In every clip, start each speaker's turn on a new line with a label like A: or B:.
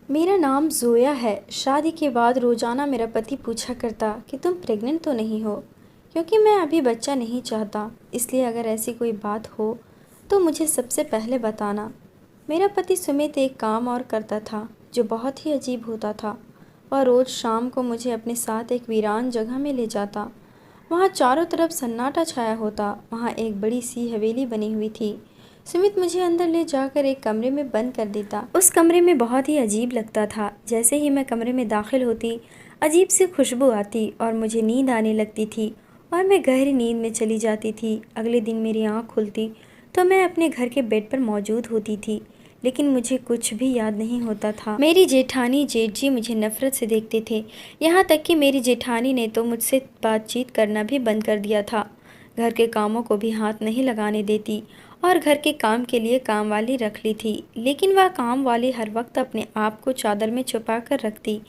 A: मेरा नाम ज़ोया है। शादी के बाद रोज़ाना मेरा पति पूछा करता कि तुम प्रेग्नेंट तो नहीं हो, क्योंकि मैं अभी बच्चा नहीं चाहता। इसलिए अगर ऐसी कोई बात हो तो मुझे सबसे पहले बताना। मेरा पति सुमित एक काम और करता था जो बहुत ही अजीब होता था। वह रोज़ शाम को मुझे अपने साथ एक वीरान जगह में ले जाता। वहाँ चारों तरफ सन्नाटा छाया होता। वहाँ एक बड़ी सी हवेली बनी हुई थी। सुमित मुझे अंदर ले जाकर एक कमरे में बंद कर देता। उस कमरे में बहुत ही अजीब लगता था। जैसे ही मैं कमरे में दाखिल होती, अजीब सी खुशबू आती और मुझे नींद आने लगती थी और मैं गहरी नींद में चली जाती थी। अगले दिन मेरी आँख खुलती तो मैं अपने घर के बेड पर मौजूद होती थी, लेकिन मुझे कुछ भी याद नहीं होता था। मेरी जेठानी जेठ जी मुझे नफ़रत से देखते थे। यहाँ तक कि मेरी जेठानी ने तो मुझसे बातचीत करना भी बंद कर दिया था। घर के कामों को भी हाथ नहीं लगाने देती और घर के काम के लिए काम वाली रख ली थी, लेकिन वह काम वाली हर वक्त अपने आप को चादर में छुपा कर रखती।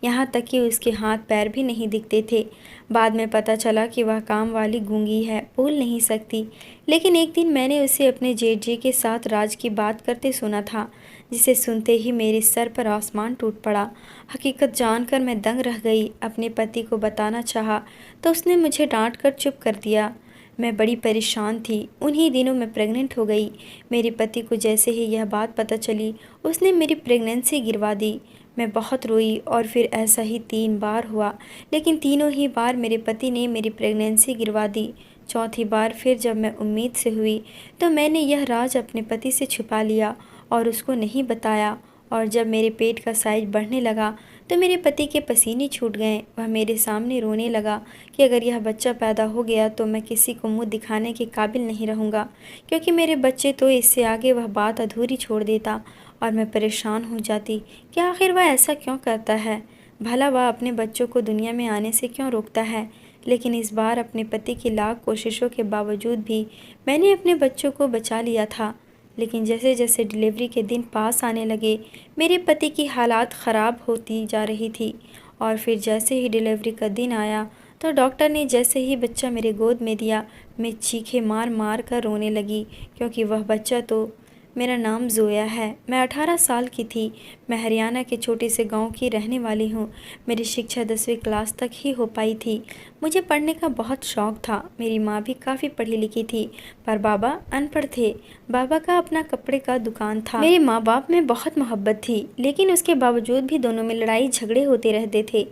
A: यहाँ तक कि उसके हाथ पैर भी नहीं दिखते थे। बाद में पता चला कि वह काम वाली गूंगी है, बोल नहीं सकती। लेकिन एक दिन मैंने उसे अपने जेठ जी के साथ राज की बात करते सुना था, जिसे सुनते ही मेरे सर पर आसमान टूट पड़ा। हकीकत जानकर मैं दंग रह गई। अपने पति को बताना चाहा तो उसने मुझे डांट कर चुप कर दिया। मैं बड़ी परेशान थी। उन्हीं दिनों मैं प्रेग्नेंट हो गई। मेरे पति को जैसे ही यह बात पता चली, उसने मेरी प्रेगनेंसी गिरवा दी। मैं बहुत रोई और फिर ऐसा ही 3 बार हुआ, लेकिन तीनों ही बार मेरे पति ने मेरी प्रेगनेंसी गिरवा दी। चौथी बार फिर जब मैं उम्मीद से हुई तो मैंने यह राज अपने पति से छुपा लिया और उसको नहीं बताया। और जब मेरे पेट का साइज बढ़ने लगा तो मेरे पति के पसीने छूट गए। वह मेरे सामने रोने लगा कि अगर यह बच्चा पैदा हो गया तो मैं किसी को मुंह दिखाने के काबिल नहीं रहूँगा, क्योंकि मेरे बच्चे तो इससे आगे वह बात अधूरी छोड़ देता। और मैं परेशान हो जाती कि आखिर वह ऐसा क्यों करता है। भला वह अपने बच्चों को दुनिया में आने से क्यों रोकता है। लेकिन इस बार अपने पति की लाख कोशिशों के बावजूद भी मैंने अपने बच्चों को बचा लिया था। लेकिन जैसे जैसे डिलीवरी के दिन पास आने लगे, मेरे पति की हालात ख़राब होती जा रही थी। और फिर जैसे ही डिलीवरी का दिन आया तो डॉक्टर ने जैसे ही बच्चा मेरे गोद में दिया, मैं चीखे मार मार कर रोने लगी, क्योंकि वह बच्चा तो मेरा नाम ज़ोया है। मैं 18 साल की थी। मैं हरियाणा के छोटे से गांव की रहने वाली हूँ। मेरी शिक्षा 10वीं क्लास तक ही हो पाई थी। मुझे पढ़ने का बहुत शौक़ था। मेरी माँ भी काफ़ी पढ़ी लिखी थी, पर बाबा अनपढ़ थे। बाबा का अपना कपड़े का दुकान था। मेरे माँ बाप में बहुत मोहब्बत थी, लेकिन उसके बावजूद भी दोनों में लड़ाई झगड़े होते रहते थे।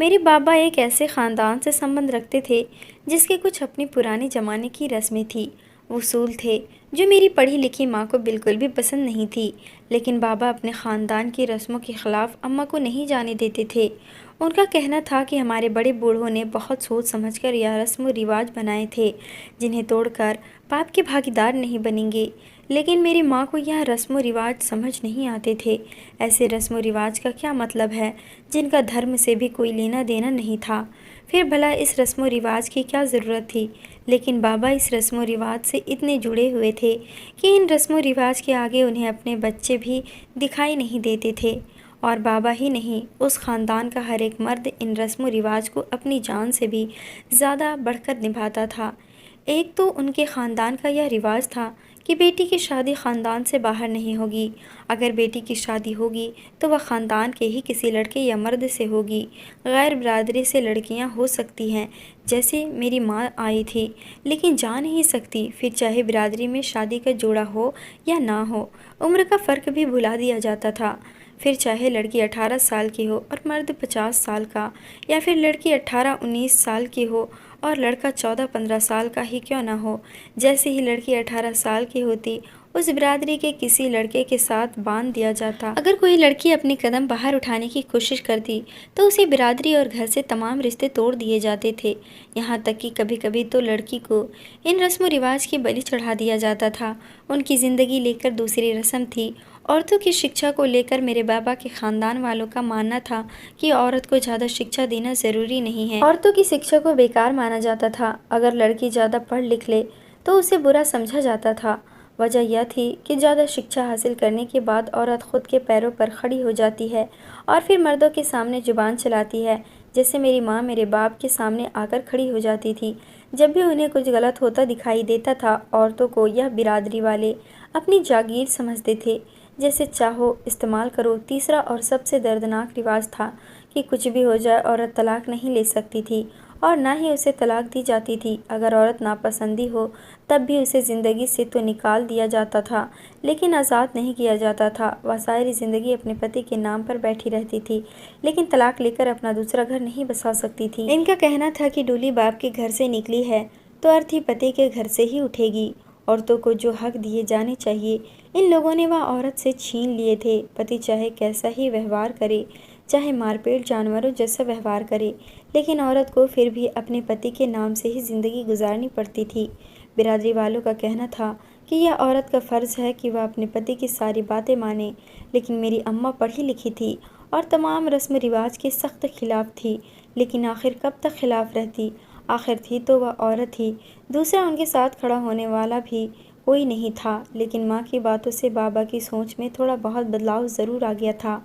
A: मेरे बाबा एक ऐसे ख़ानदान से संबंध रखते थे जिसके कुछ अपनी पुराने ज़माने की रस्में थी, उसूल थे, जो मेरी पढ़ी लिखी माँ को बिल्कुल भी पसंद नहीं थी। लेकिन बाबा अपने ख़ानदान की रस्मों के ख़िलाफ़ अम्मा को नहीं जाने देते थे। उनका कहना था कि हमारे बड़े बूढ़ों ने बहुत सोच समझकर यह रस्म व रिवाज बनाए थे, जिन्हें तोड़कर पाप के भागीदार नहीं बनेंगे। लेकिन मेरी माँ को यह रस्म व रिवाज समझ नहीं आते थे। ऐसे रस्म व रिवाज का क्या मतलब है जिनका धर्म से भी कोई लेना देना नहीं था। फिर भला इस रस्म व रिवाज की क्या ज़रूरत थी। लेकिन बाबा इस रस्म व रिवाज से इतने जुड़े हुए थे कि इन रस्म व रिवाज के आगे उन्हें अपने बच्चे भी दिखाई नहीं देते थे। और बाबा ही नहीं, उस ख़ानदान का हर एक मर्द इन रस्म व रिवाज को अपनी जान से भी ज़्यादा बढ़कर निभाता था। एक तो उनके ख़ानदान का यह रिवाज था कि बेटी की शादी ख़ानदान से बाहर नहीं होगी। अगर बेटी की शादी होगी तो वह ख़ानदान के ही किसी लड़के या मर्द से होगी। गैर बिरादरी से लड़कियां हो सकती हैं, जैसे मेरी माँ आई थी, लेकिन जा नहीं सकती। फिर चाहे बिरादरी में शादी का जोड़ा हो या ना हो, उम्र का फ़र्क भी भुला दिया जाता था। फिर चाहे लड़की 18 साल की हो और मर्द 50 साल का, या फिर लड़की 18-19 साल की हो और लड़का 14-15 साल का ही क्यों ना हो। जैसे ही लड़की 18 साल की होती, उस बिरादरी के किसी लड़के के साथ बांध दिया जाता। अगर कोई लड़की अपने कदम बाहर उठाने की कोशिश करती तो उसे बिरादरी और घर से तमाम रिश्ते तोड़ दिए जाते थे। यहाँ तक कि कभी कभी तो लड़की को इन रस्म रिवाज की बलि चढ़ा दिया जाता था। उनकी ज़िंदगी लेकर दूसरी रस्म थी। औरतों की शिक्षा को लेकर मेरे बाबा के ख़ानदान वालों का मानना था कि औरत को ज़्यादा शिक्षा देना ज़रूरी नहीं है। औरतों की शिक्षा को बेकार माना जाता था। अगर लड़की ज़्यादा पढ़ लिख ले तो उसे बुरा समझा जाता था। वजह यह थी कि ज़्यादा शिक्षा हासिल करने के बाद औरत खुद के पैरों पर खड़ी हो जाती है और फिर मर्दों के सामने जुबान चलाती है। जैसे मेरी माँ मेरे बाप के सामने आकर खड़ी हो जाती थी। जब भी उन्हें कुछ गलत होता दिखाई देता था, औरतों को यह बिरादरी वाले अपनी जागीर समझते थे। जैसे चाहो इस्तेमाल करो। तीसरा और सबसे दर्दनाक रिवाज था कि कुछ भी हो जाए औरत तलाक नहीं ले सकती थी और ना ही उसे तलाक दी जाती थी। अगर औरत नापसंदी हो तब भी उसे ज़िंदगी से तो निकाल दिया जाता था, लेकिन आज़ाद नहीं किया जाता था। वह सारी ज़िंदगी अपने पति के नाम पर बैठी रहती थी, लेकिन तलाक लेकर अपना दूसरा घर नहीं बसा सकती थी। इनका कहना था कि डोली बाप के घर से निकली है तो अर्थ ही पति के घर से ही उठेगी। औरतों को जो हक दिए जाने चाहिए इन लोगों ने वह औरत से छीन लिए थे। पति चाहे कैसा ही व्यवहार करे, चाहे मारपीट जानवरों जैसा व्यवहार करे, लेकिन औरत को फिर भी अपने पति के नाम से ही ज़िंदगी गुजारनी पड़ती थी। बिरादरी वालों का कहना था कि यह औरत का फ़र्ज़ है कि वह अपने पति की सारी बातें माने, लेकिन मेरी अम्मा पढ़ी लिखी थी और तमाम रस्म रिवाज के सख्त खिलाफ थी। लेकिन आखिर कब तक खिलाफ रहती? आखिर थी तो वह औरत ही, दूसरा उनके साथ खड़ा होने वाला भी कोई नहीं था। लेकिन माँ की बातों से बाबा की सोच में थोड़ा बहुत बदलाव ज़रूर आ गया था,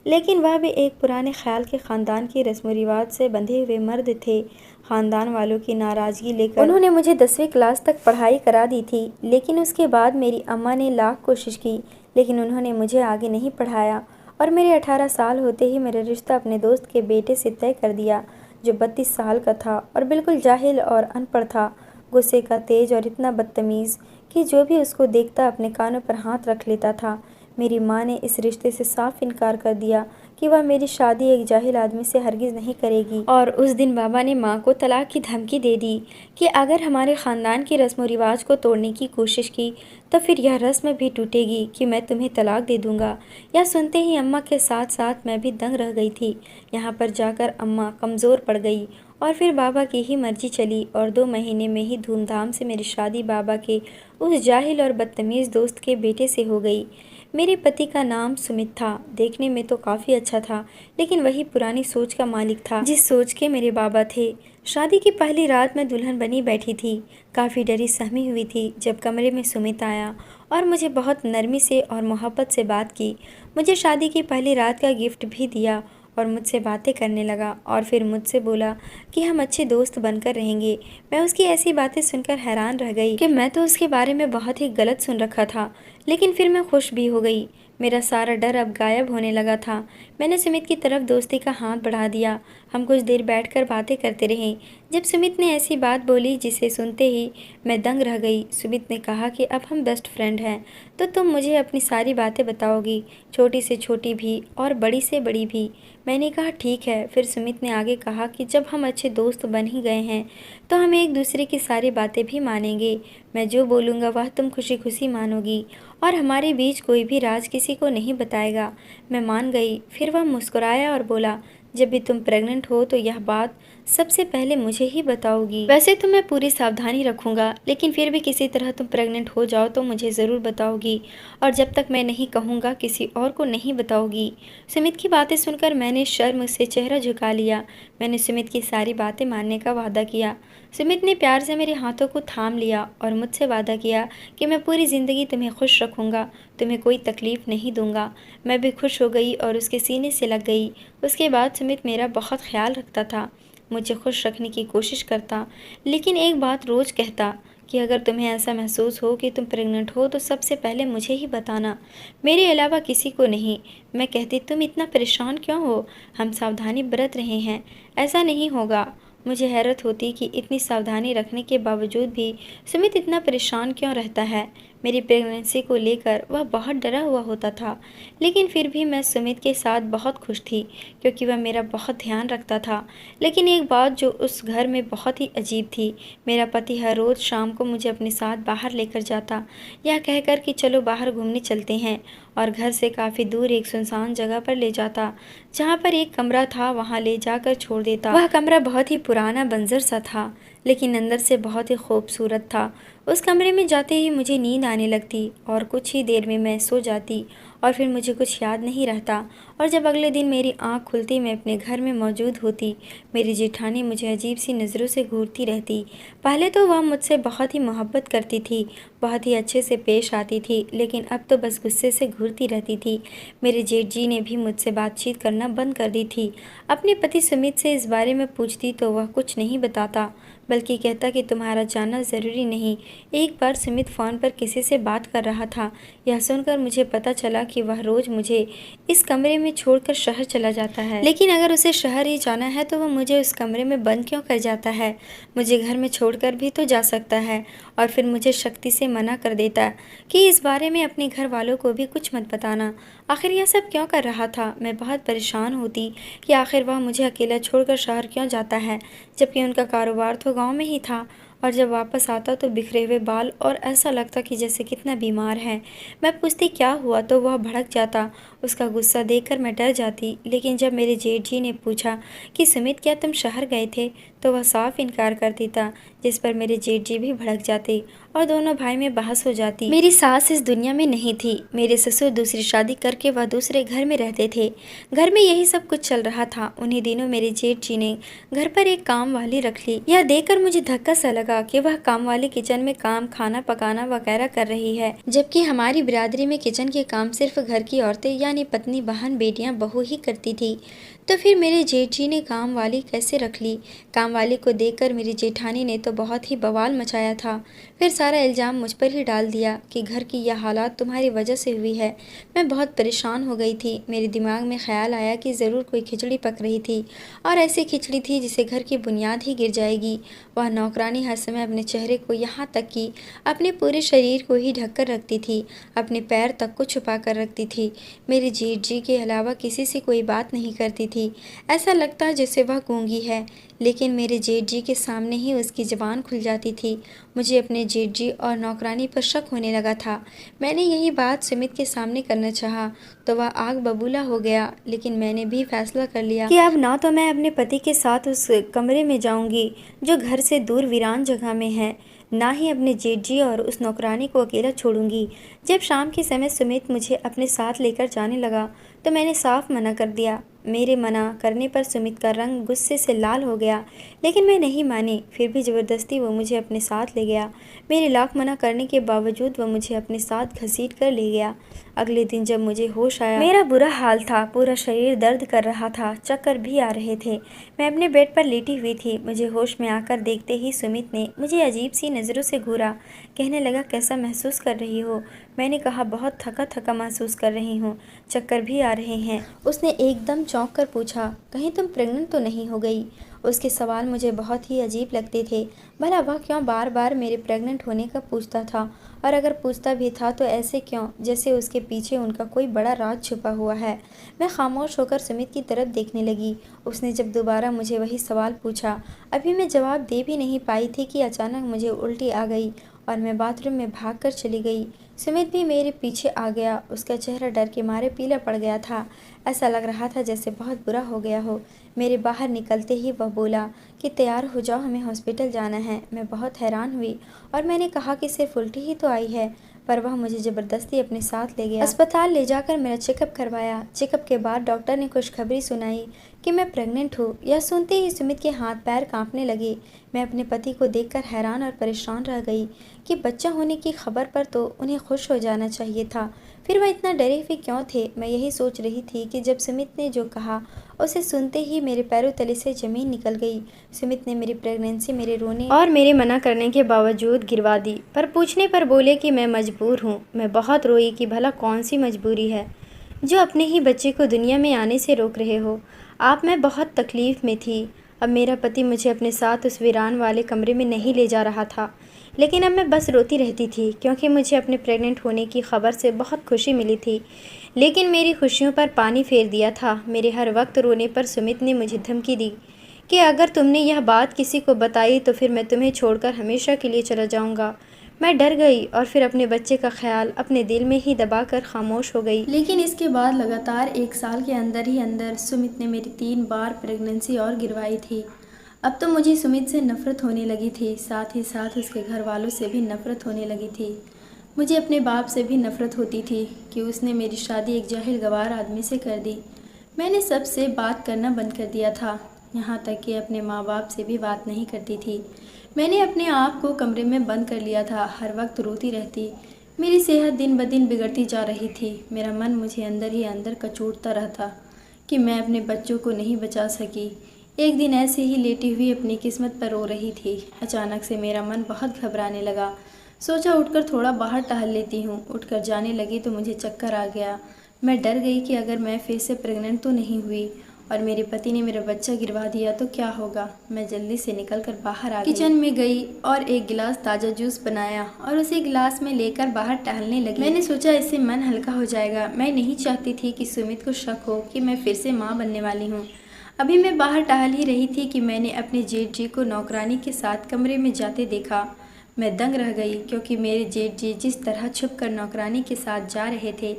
A: लेकिन वह भी एक पुराने ख्याल के ख़ानदान के रस्म रिवाज से बंधे हुए मर्द थे। ख़ानदान वालों की नाराज़गी लेकर उन्होंने मुझे 10वीं क्लास तक पढ़ाई करा दी थी, लेकिन उसके बाद मेरी अम्मा ने लाख कोशिश की, लेकिन उन्होंने मुझे आगे नहीं पढ़ाया और मेरे 18 साल होते ही मेरा रिश्ता अपने दोस्त के बेटे से तय कर दिया, जो 32 साल का था और बिल्कुल जाहिल और अनपढ़ था, गुस्से का तेज और इतना बदतमीज़ कि जो भी उसको देखता अपने कानों पर हाथ रख लेता था। मेरी माँ ने इस रिश्ते से साफ इनकार कर दिया कि वह मेरी शादी एक जाहिल आदमी से हरगिज़ नहीं करेगी। और उस दिन बाबा ने माँ को तलाक की धमकी दे दी कि अगर हमारे ख़ानदान की रस्म व रिवाज को तोड़ने की कोशिश की तो फिर यह रस्म भी टूटेगी कि मैं तुम्हें तलाक दे दूँगा। यह सुनते ही अम्मा के साथ साथ मैं भी दंग रह गई थी। यहाँ पर जाकर अम्मा कमज़ोर पड़ गई और फिर बाबा की ही मर्जी चली और 2 महीने में ही धूमधाम से मेरी शादी बाबा के उस जाहिल और बदतमीज़ दोस्त के बेटे से हो गई। मेरे पति का नाम सुमित था। देखने में तो काफ़ी अच्छा था, लेकिन वही पुरानी सोच का मालिक था जिस सोच के मेरे बाबा थे। शादी की पहली रात मैं दुल्हन बनी बैठी थी, काफ़ी डरी सहमी हुई थी जब कमरे में सुमित आया और मुझे बहुत नरमी से और मोहब्बत से बात की। मुझे शादी की पहली रात का गिफ्ट भी दिया और मुझसे बातें करने लगा और फिर मुझसे बोला कि हम अच्छे दोस्त बनकर रहेंगे। मैं उसकी ऐसी बातें सुनकर हैरान रह गई कि मैं तो उसके बारे में बहुत ही गलत सुन रखा था, लेकिन फिर मैं खुश भी हो गई। मेरा सारा डर अब गायब होने लगा था। मैंने सुमित की तरफ दोस्ती का हाथ बढ़ा दिया। हम कुछ देर बैठकर बातें करते रहे। जब सुमित ने ऐसी बात बोली जिसे सुनते ही मैं दंग रह गई। सुमित ने कहा कि अब हम बेस्ट फ्रेंड हैं, तो तुम मुझे अपनी सारी बातें बताओगी, छोटी से छोटी भी और बड़ी से बड़ी भी। मैंने कहा ठीक है। फिर सुमित ने आगे कहा कि जब हम अच्छे दोस्त बन ही गए हैं तो हम एक दूसरे की सारी बातें भी मानेंगे। मैं जो बोलूँगा वह तुम खुशी खुशी मानोगी और हमारे बीच कोई भी राज किसी को नहीं बताएगा। मैं मान गई। फिर वह मुस्कुराया और बोला, जब भी तुम प्रेग्नेंट हो तो यह बात सबसे पहले मुझे ही बताओगी। वैसे तो मैं पूरी सावधानी रखूँगा, लेकिन फिर भी किसी तरह तुम प्रेग्नेंट हो जाओ तो मुझे ज़रूर बताओगी और जब तक मैं नहीं कहूँगा किसी और को नहीं बताओगी। सुमित की बातें सुनकर मैंने शर्म से चेहरा झुका लिया। मैंने सुमित की सारी बातें मानने का वादा किया। सुमित ने प्यार से मेरे हाथों को थाम लिया और मुझसे वादा किया कि मैं पूरी ज़िंदगी तुम्हें खुश रखूँगा, तुम्हें कोई तकलीफ़ नहीं दूँगा। मैं भी खुश हो गई और उसके सीने से लग गई। उसके बाद सुमित मेरा बहुत ख्याल रखता था, मुझे खुश रखने की कोशिश करता, लेकिन एक बात रोज़ कहता कि अगर तुम्हें ऐसा महसूस हो कि तुम प्रेग्नेंट हो तो सबसे पहले मुझे ही बताना, मेरे अलावा किसी को नहीं। मैं कहती तुम इतना परेशान क्यों हो, हम सावधानी बरत रहे हैं, ऐसा नहीं होगा। मुझे हैरत होती कि इतनी सावधानी रखने के बावजूद भी सुमित इतना परेशान क्यों रहता है। मेरी प्रेगनेंसी को लेकर वह बहुत डरा हुआ होता था, लेकिन फिर भी मैं सुमित के साथ बहुत खुश थी क्योंकि वह मेरा बहुत ध्यान रखता था। लेकिन एक बात जो उस घर में बहुत ही अजीब थी, मेरा पति हर रोज़ शाम को मुझे अपने साथ बाहर लेकर जाता, यह कहकर कि चलो बाहर घूमने चलते हैं, और घर से काफ़ी दूर एक सुनसान जगह पर ले जाता जहाँ पर एक कमरा था, वहाँ ले जाकर छोड़ देता। वह कमरा बहुत ही पुराना बंजर सा था, लेकिन अंदर से बहुत ही खूबसूरत था। उस कमरे में जाते ही मुझे नींद आने लगती और कुछ ही देर में मैं सो जाती और फिर मुझे कुछ याद नहीं रहता। और जब अगले दिन मेरी आँख खुलती मैं अपने घर में मौजूद होती, मेरी जेठानी मुझे अजीब सी नज़रों से घूरती रहती। पहले तो वह मुझसे बहुत ही मोहब्बत करती थी, बहुत ही अच्छे से पेश आती थी, लेकिन अब तो बस गुस्से से घूरती रहती थी। मेरे जेठ जी ने भी मुझसे बातचीत करना बंद कर दी थी। अपने पति सुमित से इस बारे में पूछती तो वह कुछ नहीं बताता। बल्कि कहता कि तुम्हारा जानना ज़रूरी नहीं। एक बार सुमित फ़ोन पर किसी से बात कर रहा था। यह सुनकर मुझे पता चला कि वह रोज़ मुझे इस कमरे में छोड़कर शहर चला जाता है। लेकिन अगर उसे शहर ही जाना है तो वह मुझे उस कमरे में बंद क्यों कर जाता है? मुझे घर में छोड़कर भी तो जा सकता है। और फिर मुझे सख्ती से मना कर देता कि इस बारे में अपने घर वालों को भी कुछ मत बताना। आखिर यह सब क्यों कर रहा था? मैं बहुत परेशान होती कि आखिर वह मुझे अकेला छोड़कर शहर क्यों जाता है, जबकि उनका कारोबार तो गांव में ही था। और जब वापस आता तो बिखरे हुए बाल और ऐसा लगता कि जैसे कितना बीमार है। मैं पूछती क्या हुआ तो वह भड़क जाता। उसका गुस्सा देखकर मैं डर जाती। लेकिन जब मेरे जेठ जी ने पूछा कि सुमित क्या तुम शहर गए थे, तो वह साफ इनकार कर देता, जिस पर मेरे जेठ जी भी भड़क जाते और दोनों भाई में बहस हो जाती। मेरी सास इस दुनिया में नहीं थी। मेरे ससुर दूसरी शादी करके वह दूसरे घर में रहते थे। घर में यही सब कुछ चल रहा था। उन्हीं दिनों मेरे जेठ जी ने घर पर एक काम वाली रख ली। यह देखकर मुझे धक्का सा लगा कि वह काम वाली किचन में काम, खाना पकाना वगैरह कर रही है, जबकि हमारी बिरादरी में किचन के काम सिर्फ घर की औरतें यानी पत्नी, बहन, बेटियां, बहू ही करती थी। तो फिर मेरे जेठ जी ने काम वाली कैसे रख ली? काम वाली को देखकर मेरी जेठानी ने तो बहुत ही बवाल मचाया था। फिर सारा इल्ज़ाम मुझ पर ही डाल दिया कि घर की यह हालात तुम्हारी वजह से हुई है। मैं बहुत परेशान हो गई थी। मेरे दिमाग में ख्याल आया कि ज़रूर कोई खिचड़ी पक रही थी, और ऐसी खिचड़ी थी जिसे घर की बुनियाद ही गिर जाएगी। वह नौकरानी हर समय अपने चेहरे को, यहाँ तक कि अपने पूरे शरीर को ही ढक कर रखती थी, अपने पैर तक को छुपा कर रखती थी। मेरी जेठ जी के अलावा किसी से कोई बात नहीं करती थी। ऐसा लगता जैसे वह गूंगी है, लेकिन मेरे जेठ जी के सामने ही उसकी ज़बान खुल जाती थी। मुझे अपने जेठ जी और नौकरानी पर शक होने लगा था। मैंने यही बात सुमित के सामने करना चाहा तो वह आग बबूला हो गया। लेकिन मैंने भी फैसला कर लिया कि अब ना तो मैं अपने पति के साथ उस कमरे में जाऊंगी जो घर से दूर वीरान जगह में है, ना ही अपने जेठ जी और उस नौकरानी को अकेला छोड़ूंगी। जब शाम के समय सुमित मुझे अपने साथ लेकर जाने लगा तो मैंने साफ मना कर दिया। मेरे मना करने पर सुमित का रंग गुस्से से लाल हो गया, लेकिन मैं नहीं मानी। फिर भी ज़बरदस्ती वो मुझे अपने साथ ले गया। मेरे लाख मना करने के बावजूद वह मुझे अपने साथ घसीट कर ले गया। अगले दिन जब मुझे होश आया, मेरा बुरा हाल था। पूरा शरीर दर्द कर रहा था, चक्कर भी आ रहे थे। मैं अपने बेड पर लेटी हुई थी। मुझे होश में आकर देखते ही सुमित ने मुझे अजीब सी नज़रों से घूरा। कहने लगा, कैसा महसूस कर रही हो? मैंने कहा, बहुत थका थका महसूस कर रही हूँ, चक्कर भी आ रहे हैं। उसने एकदम चौंक कर पूछा, कहीं तुम प्रेग्नेंट तो नहीं हो गई? उसके सवाल मुझे बहुत ही अजीब लगते थे। भला वह क्यों बार बार मेरे प्रेग्नेंट होने का पूछता था? और अगर पूछता भी था तो ऐसे क्यों, जैसे उसके पीछे उनका कोई बड़ा राज छुपा हुआ है। मैं खामोश होकर सुमित की तरफ देखने लगी। उसने जब दोबारा मुझे वही सवाल पूछा, अभी मैं जवाब दे भी नहीं पाई थी कि अचानक मुझे उल्टी आ गई और मैं बाथरूम में भागकर चली गई। सुमित भी मेरे पीछे आ गया। उसका चेहरा डर के मारे पीला पड़ गया था। ऐसा लग रहा था जैसे बहुत बुरा हो गया हो। मेरे बाहर निकलते ही वह बोला कि तैयार हो जाओ, हमें हॉस्पिटल जाना है। मैं बहुत हैरान हुई और मैंने कहा कि सिर्फ उल्टी ही तो आई है, पर वह मुझे ज़बरदस्ती अपने साथ ले गया। अस्पताल ले जाकर मेरा चेकअप करवाया। चेकअप के बाद डॉक्टर ने खुशखबरी सुनाई कि मैं प्रेग्नेंट हूँ। यह सुनते ही सुमित के हाथ पैर कांपने लगे। मैं अपने पति को देखकर हैरान और परेशान रह गई कि बच्चा होने की खबर पर तो उन्हें खुश हो जाना चाहिए था, फिर वह इतना डरे हुए क्यों थे? मैं यही सोच रही थी कि जब सुमित ने जो कहा उसे सुनते ही मेरे पैरों तले से ज़मीन निकल गई। सुमित ने मेरी प्रेगनेंसी मेरे रोने और मेरे मना करने के बावजूद गिरवा दी, पर पूछने पर बोले कि मैं मजबूर हूँ। मैं बहुत रोई कि भला कौन सी मजबूरी है जो अपने ही बच्चे को दुनिया में आने से रोक रहे हो आप। मैं बहुत तकलीफ़ में थी। अब मेरा पति मुझे अपने साथ उस वीरान वाले कमरे में नहीं ले जा रहा था, लेकिन अब मैं बस रोती रहती थी क्योंकि मुझे अपने प्रेग्नेंट होने की खबर से बहुत खुशी मिली थी, लेकिन मेरी खुशियों पर पानी फेर दिया था। मेरे हर वक्त रोने पर सुमित ने मुझे धमकी दी कि अगर तुमने यह बात किसी को बताई तो फिर मैं तुम्हें छोड़कर हमेशा के लिए चला जाऊंगा। मैं डर गई और फिर अपने बच्चे का ख्याल अपने दिल में ही दबाकर खामोश हो गई। लेकिन इसके बाद लगातार 1 साल के अंदर ही अंदर सुमित ने मेरी 3 बार प्रेगनेंसी और गिरवाई थी। अब तो मुझे सुमित से नफ़रत होने लगी थी, साथ ही साथ उसके घर वालों से भी नफ़रत होने लगी थी। मुझे अपने बाप से भी नफ़रत होती थी कि उसने मेरी शादी एक जाहिल गवार आदमी से कर दी। मैंने सबसे बात करना बंद कर दिया था, यहाँ तक कि अपने माँ बाप से भी बात नहीं करती थी। मैंने अपने आप को कमरे में बंद कर लिया था, हर वक्त रोती रहती। मेरी सेहत दिन ब दिन बिगड़ती जा रही थी। मेरा मन मुझे अंदर ही अंदर कचोटता रहता कि मैं अपने बच्चों को नहीं बचा सकी। एक दिन ऐसे ही लेटी हुई अपनी किस्मत पर रो रही थी। अचानक से मेरा मन बहुत घबराने लगा। सोचा उठकर थोड़ा बाहर टहल लेती हूँ। उठकर जाने लगी तो मुझे चक्कर आ गया। मैं डर गई कि अगर मैं फिर से प्रेग्नेंट तो नहीं हुई और मेरे पति ने मेरा बच्चा गिरवा दिया तो क्या होगा। मैं जल्दी से निकलकर बाहर आ गई। किचन में गई और एक गिलास ताज़ा जूस बनाया और उसे गिलास में लेकर बाहर टहलने लगी। मैंने सोचा इससे मन हल्का हो जाएगा। मैं नहीं चाहती थी कि सुमित को शक हो कि मैं फिर से माँ बनने वाली हूँ। अभी मैं बाहर टहल ही रही थी कि मैंने अपने जेठ जी को नौकरानी के साथ कमरे में जाते देखा। मैं दंग रह गई क्योंकि मेरे जेठ जी जिस तरह छुपकर नौकरानी के साथ जा रहे थे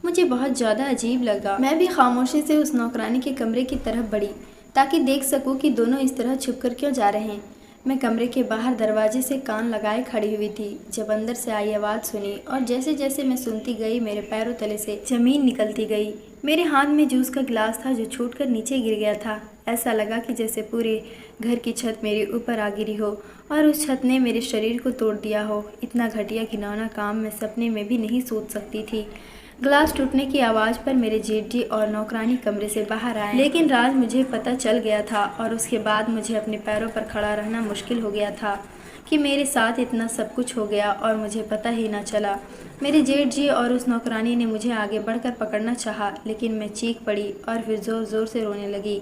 A: मुझे बहुत ज़्यादा अजीब लगा। मैं भी खामोशी से उस नौकरानी के कमरे की तरफ बढ़ी ताकि देख सकूं कि दोनों इस तरह छुपकर क्यों जा रहे हैं। मैं कमरे के बाहर दरवाजे से कान लगाए खड़ी हुई थी जब अंदर से आई आवाज़ सुनी और जैसे जैसे मैं सुनती गई मेरे पैरों तले से ज़मीन निकलती गई। मेरे हाथ में जूस का गिलास था जो छूटकर नीचे गिर गया था। ऐसा लगा कि जैसे पूरे घर की छत मेरे ऊपर आ गिरी हो और उस छत ने मेरे शरीर को तोड़ दिया हो। इतना घटिया घिनौना काम मैं सपने में भी नहीं सोच सकती थी। ग्लास टूटने की आवाज़ पर मेरे जेठ जी और नौकरानी कमरे से बाहर आए, लेकिन राज मुझे पता चल गया था और उसके बाद मुझे अपने पैरों पर खड़ा रहना मुश्किल हो गया था कि मेरे साथ इतना सब कुछ हो गया और मुझे पता ही ना चला। मेरे जेठ जी और उस नौकरानी ने मुझे आगे बढ़कर पकड़ना चाहा, लेकिन मैं चीख पड़ी और फिर ज़ोर ज़ोर से रोने लगी।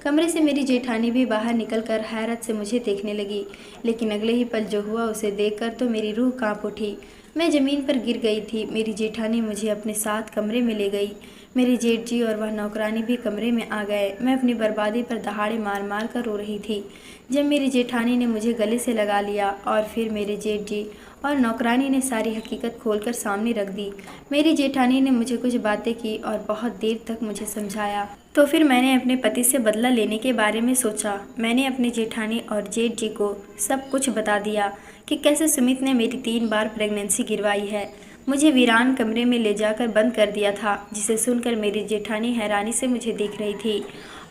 A: कमरे से मेरी जेठानी भी बाहर निकलकर हैरत से मुझे देखने लगी, लेकिन अगले ही पल जो हुआ उसे देखकर तो मेरी रूह कांप उठी। मैं ज़मीन पर गिर गई थी। मेरी जेठानी मुझे अपने साथ कमरे में ले गई। मेरे जेठ जी और वह नौकरानी भी कमरे में आ गए। मैं अपनी बर्बादी पर दहाड़े मार मार कर रो रही थी जब मेरी जेठानी ने मुझे गले से लगा लिया और फिर मेरे जेठ जी और नौकरानी ने सारी हकीकत खोलकर सामने रख दी। मेरी जेठानी ने मुझे कुछ बातें की और बहुत देर तक मुझे समझाया। तो फिर मैंने अपने पति से बदला लेने के बारे में सोचा। मैंने अपनी जेठानी और जेठ जी को सब कुछ बता दिया कि कैसे सुमित ने मेरी 3 बार प्रेगनेंसी गिरवाई है। मुझे वीरान कमरे में ले जाकर बंद कर दिया था, जिसे सुनकर मेरी जेठानी हैरानी से मुझे देख रही थी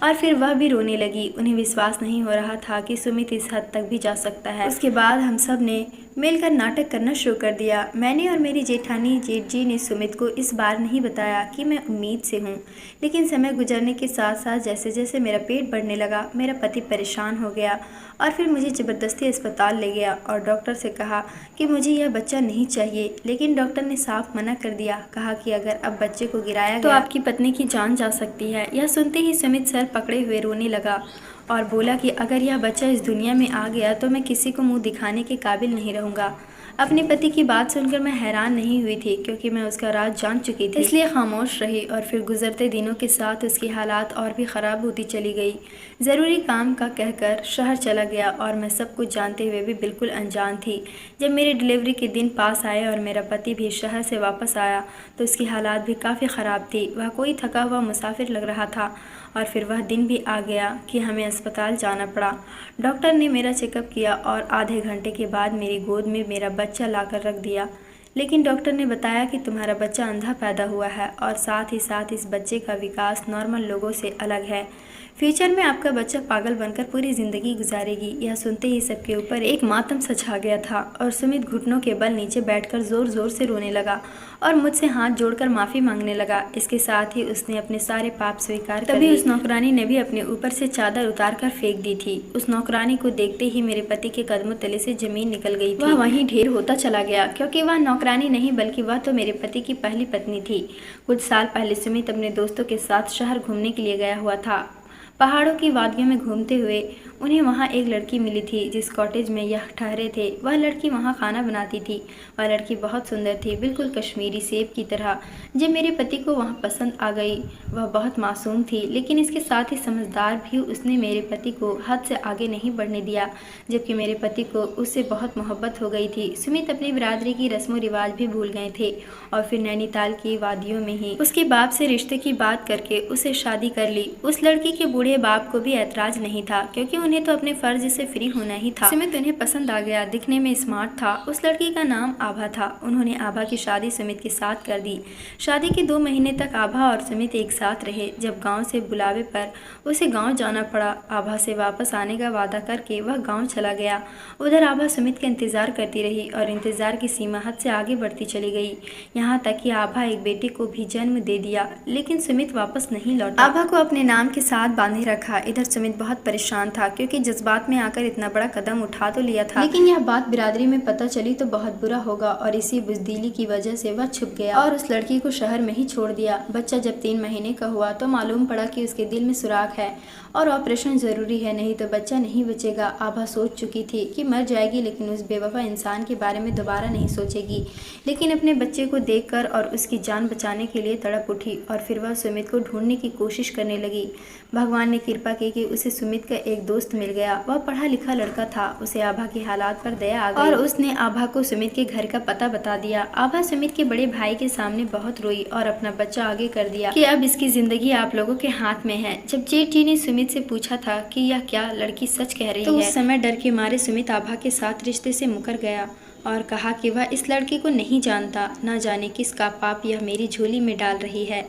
A: और फिर वह भी रोने लगी। उन्हें विश्वास नहीं हो रहा था कि सुमित इस हद तक भी जा सकता है। उसके बाद हम सब ने मिलकर नाटक करना शुरू कर दिया। मैंने और मेरी जेठानी जेठ जी ने सुमित को इस बार नहीं बताया कि मैं उम्मीद से हूँ, लेकिन समय गुजरने के साथ साथ जैसे जैसे मेरा पेट बढ़ने लगा मेरा पति परेशान हो गया और फिर मुझे ज़बरदस्ती अस्पताल ले गया और डॉक्टर से कहा कि मुझे यह बच्चा नहीं चाहिए, लेकिन डॉक्टर ने साफ मना कर दिया। कहा कि अगर अब बच्चे को गिराया तो आपकी पत्नी की जान जा सकती है। यह सुनते ही सुमित सर पकड़े हुए रोने लगा और बोला कि अगर यह बच्चा इस दुनिया में आ गया तो मैं किसी को मुंह दिखाने के काबिल नहीं रहूँगा। अपने पति की बात सुनकर मैं हैरान नहीं हुई थी क्योंकि मैं उसका राज जान चुकी थी, इसलिए खामोश रही और फिर गुजरते दिनों के साथ उसकी हालात और भी ख़राब होती चली गई। ज़रूरी काम का कहकर शहर चला गया और मैं सब कुछ जानते हुए भी बिल्कुल अनजान थी। जब मेरे डिलीवरी के दिन पास आए और मेरा पति भी शहर से वापस आया तो उसकी हालात भी काफ़ी ख़राब थी। वह कोई थका हुआ मुसाफिर लग रहा था और फिर वह दिन भी आ गया कि हमें अस्पताल जाना पड़ा। डॉक्टर ने मेरा चेकअप किया और आधे घंटे के बाद मेरी गोद में मेरा बच्चा लाकर रख दिया, लेकिन डॉक्टर ने बताया कि तुम्हारा बच्चा अंधा पैदा हुआ है और साथ ही साथ इस बच्चे का विकास नॉर्मल लोगों से अलग है। फ्यूचर में आपका बच्चा पागल बनकर पूरी ज़िंदगी गुजारेगी। यह सुनते ही सबके ऊपर एक मातम सा छा गया था और सुमित घुटनों के बल नीचे बैठकर ज़ोर ज़ोर से रोने लगा और मुझसे हाथ जोड़कर माफ़ी मांगने लगा। इसके साथ ही उसने अपने सारे पाप स्वीकार कर लिए। तभी उस नौकरानी ने भी अपने ऊपर से चादर उतार कर फेंक दी थी। उस नौकरानी को देखते ही मेरे पति के कदमों तले से ज़मीन निकल गई थी। वह वहीं ढेर होता चला गया क्योंकि वह नौकरानी नहीं बल्कि वह तो मेरे पति की पहली पत्नी थी। कुछ साल पहले सुमित अपने दोस्तों के साथ शहर घूमने के लिए गया हुआ था। पहाड़ों की वादियों में घूमते हुए उन्हें वहाँ एक लड़की मिली थी जिस कॉटेज में यह ठहरे थे। वह लड़की वहाँ खाना बनाती थी। वह लड़की बहुत सुंदर थी, बिल्कुल कश्मीरी सेब की तरह। जब मेरे पति को वहाँ पसंद आ गई। वह बहुत मासूम थी लेकिन इसके साथ ही समझदार भी। उसने मेरे पति को हद से आगे नहीं बढ़ने दिया, जबकि मेरे पति को उससे बहुत मोहब्बत हो गई थी। सुमित अपनी बिरादरी की रस्म रिवाज भी भूल गए थे और फिर नैनीताल की वादियों में ही उसके बाप से रिश्ते की बात करके उसे शादी कर ली। उस लड़की के बूढ़े बाप को भी ऐतराज नहीं था क्योंकि उन्हें तो अपने फर्ज से फ्री होना ही था। सुमित उन्हें पसंद आ गया, दिखने में स्मार्ट था। उस लड़की का नाम आभा था। उन्होंने आभा की शादी सुमित के साथ कर दी। शादी के 2 महीने तक आभा और सुमित एक साथ रहे। जब गांव से बुलावे पर उसे गांव जाना पड़ा, आभा से वापस आने का वादा करके वह गाँव चला गया। उधर आभा सुमित का इंतजार करती रही और इंतजार की सीमा हद से आगे बढ़ती चली गई, यहाँ तक कि आभा एक बेटे को भी जन्म दे दिया, लेकिन सुमित वापस नहीं लौटा। आभा को अपने नाम के साथ बांधे भी रखा। इधर सुमित बहुत परेशान था क्योंकि जज्बात में आकर इतना बड़ा कदम उठा तो लिया था, लेकिन यह बात बिरादरी में पता चली तो बहुत बुरा होगा और इसी बुज़दिली की वजह से वह छुप गया और उस लड़की को शहर में ही छोड़ दिया। बच्चा जब 3 महीने का हुआ तो मालूम पड़ा कि उसके दिल में सुराख है और ऑपरेशन ज़रूरी है, नहीं तो बच्चा नहीं बचेगा। आभा सोच चुकी थी कि मर जाएगी, लेकिन उस बेवफा इंसान के बारे में दोबारा नहीं सोचेगी। लेकिन अपने बच्चे को देखकर और उसकी जान बचाने के लिए तड़प उठी और फिर वह सुमित को ढूंढने की कोशिश करने लगी। भगवान ने कृपा की कि उसे सुमित का एक दोस्त मिल गया। वह पढ़ा लिखा लड़का था। उसे आभा के हालात पर दया आ गई और उसने आभा को सुमित के घर का पता बता दिया। आभा सुमित के बड़े भाई के सामने बहुत रोई और अपना बच्चा आगे कर दिया कि अब इसकी जिंदगी आप लोगों के हाथ में है। जब जेठ जी ने सुमित से पूछा था कि यह क्या लड़की सच कह रही है, तो उस समय डर के मारे सुमित आभा के साथ रिश्ते से मुकर गया और कहा कि वह इस लड़की को नहीं जानता, न जाने किसका पाप यह मेरी झोली में डाल रही है।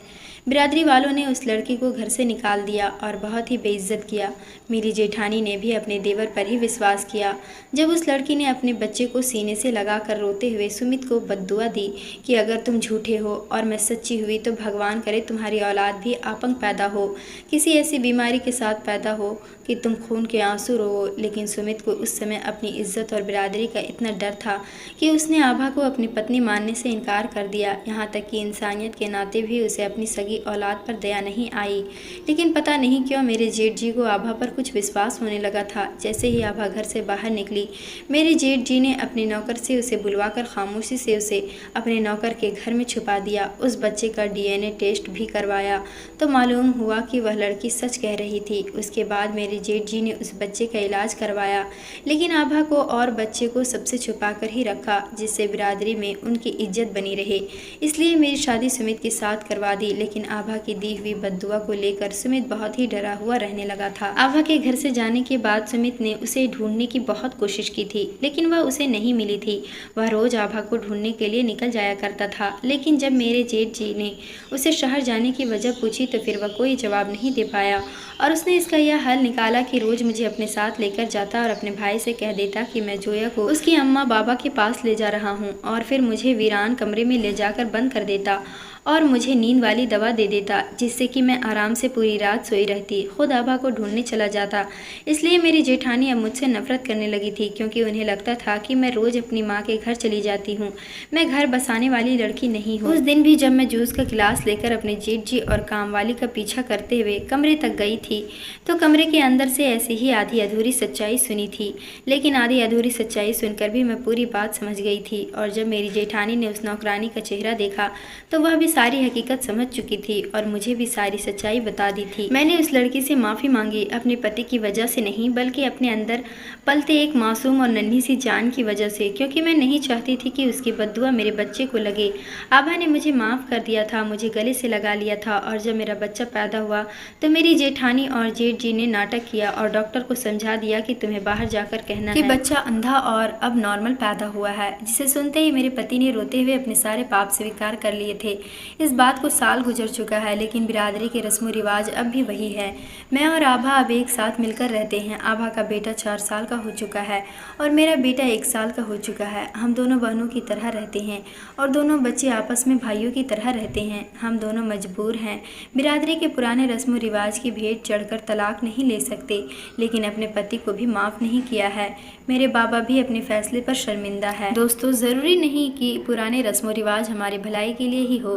A: बिरादरी वालों ने उस लड़की को घर से निकाल दिया और बहुत ही बेइज्जत किया। मेरी जेठानी ने भी अपने देवर पर ही विश्वास किया। जब उस लड़की ने अपने बच्चे को सीने से लगाकर रोते हुए सुमित को बद्दुआ दी कि अगर तुम झूठे हो और मैं सच्ची हुई तो भगवान करे तुम्हारी औलाद भी अपंग पैदा हो, किसी ऐसी बीमारी के साथ पैदा हो कि तुम खून के आंसू रो। लेकिन सुमित को उस समय अपनी इज्जत और बिरादरी का इतना डर था कि उसने आभा को अपनी पत्नी मानने से इनकार कर दिया। यहाँ तक कि इंसानियत के नाते भी उसे अपनी सगी औलाद पर दया नहीं आई। लेकिन पता नहीं क्यों मेरे जेठ जी को आभा पर कुछ विश्वास होने लगा था। जैसे ही आभा घर से बाहर निकली, मेरे जेठ जी ने अपने नौकर से उसे बुलवाकर खामोशी से उसे अपने नौकर के घर में छुपा दिया। उस बच्चे का DNA टेस्ट भी करवाया तो मालूम हुआ कि वह लड़की सच कह रही थी। उसके बाद मेरे जेठ जी ने उस बच्चे का इलाज करवाया, लेकिन आभा को और बच्चे को सबसे छुपा कर ही रखा, जिससे बिरादरी में उनकी इज्जत बनी रहे। इसलिए मेरी शादी सुमित के साथ करवा दी। लेकिन आभा की दी हुई बद्दुआ को लेकर सुमित बहुत ही डरा हुआ रहने लगा था। आभा के घर से जाने के बाद सुमित ने उसे ढूंढने की बहुत कोशिश की थी, लेकिन वह उसे नहीं मिली थी। वह रोज आभा को ढूंढने के लिए निकल जाया करता था, लेकिन जब मेरे जेठ जी ने उसे शहर जाने की वजह पूछी तो फिर वह कोई जवाब नहीं दे पाया और उसने इसका यह हल निकाला कि रोज मुझे अपने साथ लेकर जाता और अपने भाई से कह देता कि मैं जोया को उसकी अम्मा बाबा के पास ले जा रहा हूँ और फिर मुझे वीरान कमरे में ले जाकर बंद कर देता और मुझे नींद वाली दवा दे देता, जिससे कि मैं आराम से पूरी रात सोई रहती। खुद आभा को ढूंढने चला जाता। इसलिए मेरी जेठानी अब मुझसे नफरत करने लगी थी, क्योंकि उन्हें लगता था कि मैं रोज अपनी माँ के घर चली जाती हूँ। मैं घर बसाने वाली लड़की नहीं हूँ। उस दिन भी जब मैं जूस का गिलास लेकर अपने जेठ जी और कामवाली का पीछा करते हुए कमरे तक गई थी तो कमरे के अंदर से ऐसे ही आधी अधूरी सच्चाई सुनी थी। लेकिन आधी अधूरी सच्चाई सुनकर भी मैं पूरी बात समझ गई थी और जब मेरी जेठानी ने उस नौकरानी का चेहरा देखा तो वह भी सारी हकीकत समझ चुकी थी और मुझे भी सारी सच्चाई बता दी थी। मैंने उस लड़की से माफ़ी मांगी, अपने पति की वजह से नहीं बल्कि अपने अंदर पलते एक मासूम और नन्ही सी जान की वजह से, क्योंकि मैं नहीं चाहती थी कि उसकी बद्दुआ मेरे बच्चे को लगे। आभा ने मुझे माफ़ कर दिया था, मुझे गले से लगा लिया था और जब मेरा बच्चा पैदा हुआ तो मेरी जेठानी और जेठ जी ने नाटक किया और डॉक्टर को समझा दिया कि तुम्हें बाहर जाकर कहना है कि बच्चा अंधा और अब नॉर्मल पैदा हुआ है, जिसे सुनते ही मेरे पति ने रोते हुए अपने सारे पाप स्वीकार कर लिए थे। इस बात को साल गुजर चुका है, लेकिन बिरादरी के रस्म रिवाज अब भी वही है। मैं और आभा अब एक साथ मिलकर रहते हैं। आभा का बेटा 4 साल का हो चुका है और मेरा बेटा 1 साल का हो चुका है। हम दोनों बहनों की तरह रहते हैं और दोनों बच्चे आपस में भाइयों की तरह रहते हैं। हम दोनों मजबूर हैं। बिरादरी के पुराने रस्म रिवाज की भेंट चढ़कर तलाक नहीं ले सकते, लेकिन अपने पति को भी माफ़ नहीं किया है। मेरे बाबा भी अपने फैसले पर शर्मिंदा है। दोस्तों, ज़रूरी नहीं कि पुराने रस्म रिवाज हमारी भलाई के लिए ही हो।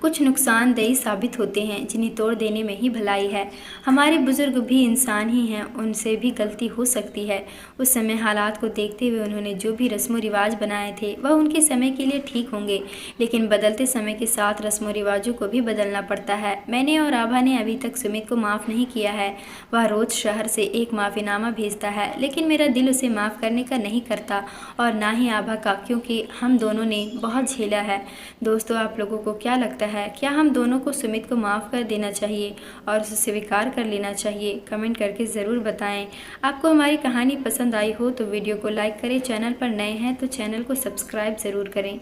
A: कुछ नुकसानदेही साबित होते हैं जिन्हें तोड़ देने में ही भलाई है। हमारे बुजुर्ग भी इंसान ही हैं, उनसे भी गलती हो सकती है। उस समय हालात को देखते हुए उन्होंने जो भी रस्म रिवाज बनाए थे वह उनके समय के लिए ठीक होंगे, लेकिन बदलते समय के साथ रस्म रिवाजों को भी बदलना पड़ता है। मैंने और आभा ने अभी तक सुमित को माफ़ नहीं किया है। वह रोज़ शहर से एक माफ़ीनामा भेजता है, लेकिन मेरा दिल उसे माफ़ करने का नहीं करता और ना ही आभा का, क्योंकि हम दोनों ने बहुत झेला है। दोस्तों, आप लोगों को क्या लगता है, क्या हम दोनों को सुमित को माफ़ कर देना चाहिए और उसे स्वीकार कर लेना चाहिए? कमेंट करके ज़रूर बताएं। आपको हमारी कहानी पसंद आई हो तो वीडियो को लाइक करें, चैनल पर नए हैं तो चैनल को सब्सक्राइब ज़रूर करें।